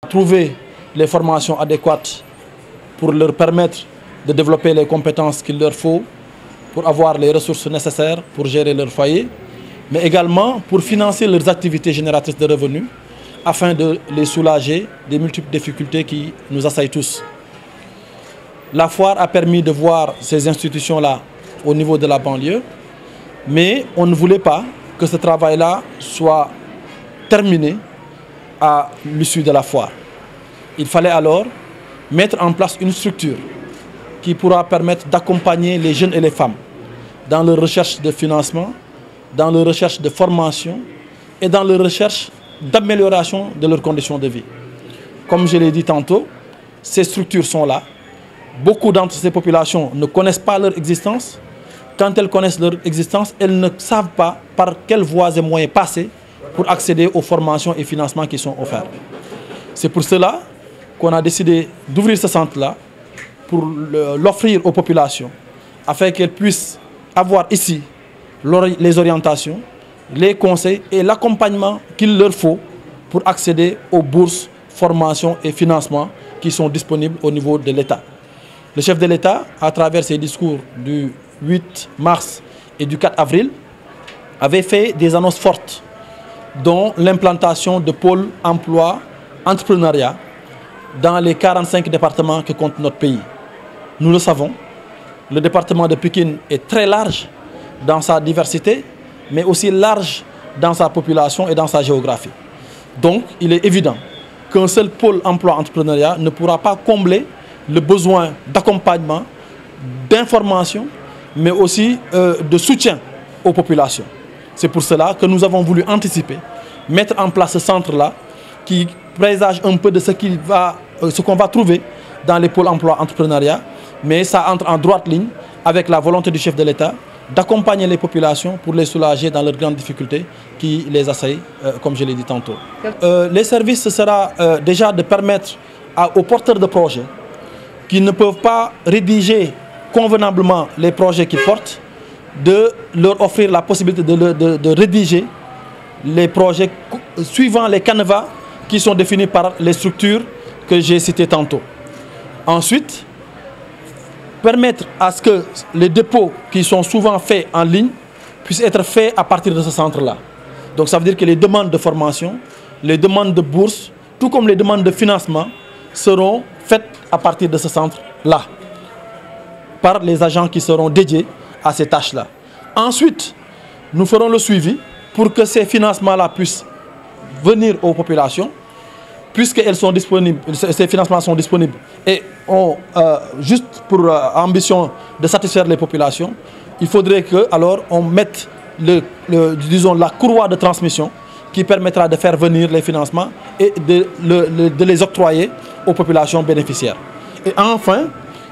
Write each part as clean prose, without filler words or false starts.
Trouver les formations adéquates pour leur permettre de développer les compétences qu'il leur faut pour avoir les ressources nécessaires pour gérer leur foyer, mais également pour financer leurs activités génératrices de revenus afin de les soulager des multiples difficultés qui nous assaillent tous. La foire a permis de voir ces institutions-là au niveau de la banlieue, mais on ne voulait pas que ce travail-là soit terminé à l'issue de la foire. Il fallait alors mettre en place une structure qui pourra permettre d'accompagner les jeunes et les femmes dans leur recherche de financement, dans leur recherche de formation et dans leur recherche d'amélioration de leurs conditions de vie. Comme je l'ai dit tantôt, ces structures sont là. Beaucoup d'entre ces populations ne connaissent pas leur existence. Quand elles connaissent leur existence, elles ne savent pas par quelles voies et moyens passer pour accéder aux formations et financements qui sont offerts. C'est pour cela qu'on a décidé d'ouvrir ce centre-là pour l'offrir aux populations afin qu'elles puissent avoir ici les orientations, les conseils et l'accompagnement qu'il leur faut pour accéder aux bourses, formations et financements qui sont disponibles au niveau de l'État. Le chef de l'État, à travers ses discours du 8 mars et du 4 avril, avait fait des annonces fortes, dont l'implantation de pôles emploi, entrepreneuriat, dans les 45 départements que compte notre pays. Nous le savons, le département de Pikine est très large dans sa diversité, mais aussi large dans sa population et dans sa géographie. Donc, il est évident qu'un seul pôle emploi-entrepreneuriat ne pourra pas combler le besoin d'accompagnement, d'information, mais aussi de soutien aux populations. C'est pour cela que nous avons voulu anticiper, mettre en place ce centre-là qui présage un peu de ce qu'on va trouver dans les pôles emploi-entrepreneuriat, mais ça entre en droite ligne avec la volonté du chef de l'État d'accompagner les populations pour les soulager dans leurs grandes difficultés qui les assaillent, comme je l'ai dit tantôt. Les services, ce sera déjà de permettre aux porteurs de projets qui ne peuvent pas rédiger convenablement les projets qu'ils portent, de leur offrir la possibilité de rédiger les projets suivant les canevas qui sont définis par les structures que j'ai citées tantôt. Ensuite, permettre à ce que les dépôts qui sont souvent faits en ligne puissent être faits à partir de ce centre-là. Donc ça veut dire que les demandes de formation, les demandes de bourse, tout comme les demandes de financement seront faites à partir de ce centre-là, par les agents qui seront dédiés à ces tâches-là. Ensuite, nous ferons le suivi pour que ces financements-là puissent venir aux populations, puisqu'elles sont disponibles, ces financements sont disponibles et ont juste pour ambition de satisfaire les populations, il faudrait que alors on mette disons, la courroie de transmission qui permettra de faire venir les financements et de les octroyer aux populations bénéficiaires. Et enfin,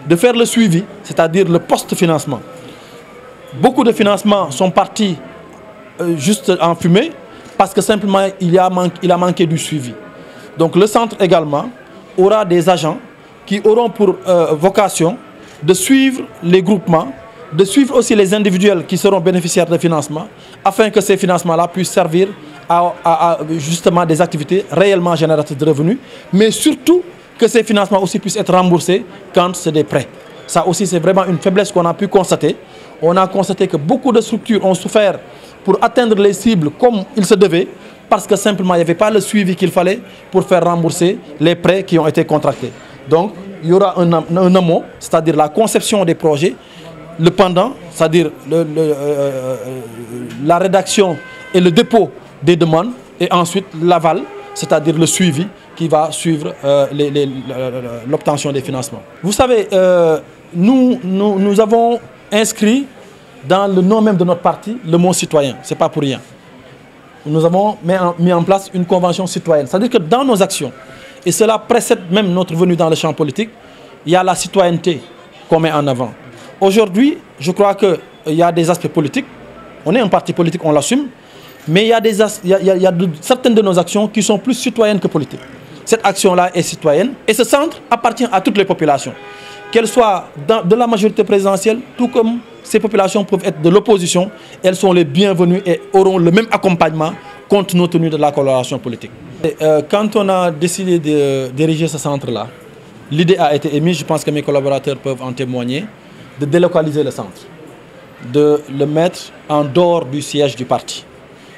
de faire le suivi, c'est-à-dire le post-financement. Beaucoup de financements sont partis juste en fumée parce que simplement il a manqué du suivi. Donc le centre également aura des agents qui auront pour vocation de suivre les groupements, de suivre aussi les individuels qui seront bénéficiaires de financement afin que ces financements-là puissent servir à justement des activités réellement génératrices de revenus, mais surtout que ces financements aussi puissent être remboursés quand c'est des prêts. Ça aussi c'est vraiment une faiblesse qu'on a pu constater. On a constaté que beaucoup de structures ont souffert pour atteindre les cibles comme il se devait, parce que simplement il n'y avait pas le suivi qu'il fallait pour faire rembourser les prêts qui ont été contractés. Donc il y aura un amont, c'est-à-dire la conception des projets, le pendant, c'est-à-dire la rédaction et le dépôt des demandes, et ensuite l'aval, c'est-à-dire le suivi qui va suivre l'obtention des financements. Vous savez, nous avons inscrit dans le nom même de notre parti le mot citoyen, ce n'est pas pour rien. Nous avons mis en place une convention citoyenne. C'est-à-dire que dans nos actions, et cela précède même notre venue dans le champ politique, il y a la citoyenneté qu'on met en avant. Aujourd'hui, je crois qu'il y a des aspects politiques. On est un parti politique, on l'assume. Mais il y a certaines de nos actions qui sont plus citoyennes que politiques. Cette action-là est citoyenne. Et ce centre appartient à toutes les populations. Qu'elles soient de la majorité présidentielle, tout comme ces populations peuvent être de l'opposition, elles sont les bienvenues et auront le même accompagnement compte tenu de la coloration politique. Quand on a décidé de diriger ce centre-là, l'idée a été émise, je pense que mes collaborateurs peuvent en témoigner, de délocaliser le centre, de le mettre en dehors du siège du parti.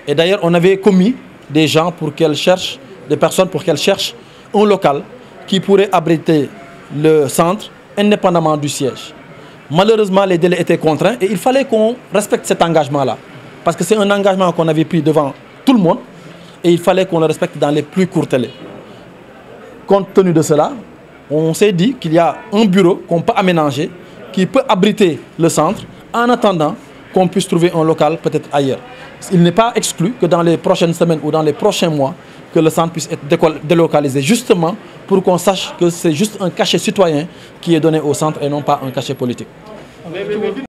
Et d'ailleurs, on avait commis des gens pour qu'elles cherchent, des personnes pour qu'elles cherchent un local qui pourrait abriter le centre indépendamment du siège. Malheureusement, les délais étaient contraints et il fallait qu'on respecte cet engagement-là. Parce que c'est un engagement qu'on avait pris devant tout le monde et il fallait qu'on le respecte dans les plus courts délais. Compte tenu de cela, on s'est dit qu'il y a un bureau qu'on peut aménager, qui peut abriter le centre, en attendant qu'on puisse trouver un local peut-être ailleurs. Il n'est pas exclu que dans les prochaines semaines ou dans les prochains mois, que le centre puisse être délocalisé, justement pour qu'on sache que c'est juste un cachet citoyen qui est donné au centre et non pas un cachet politique.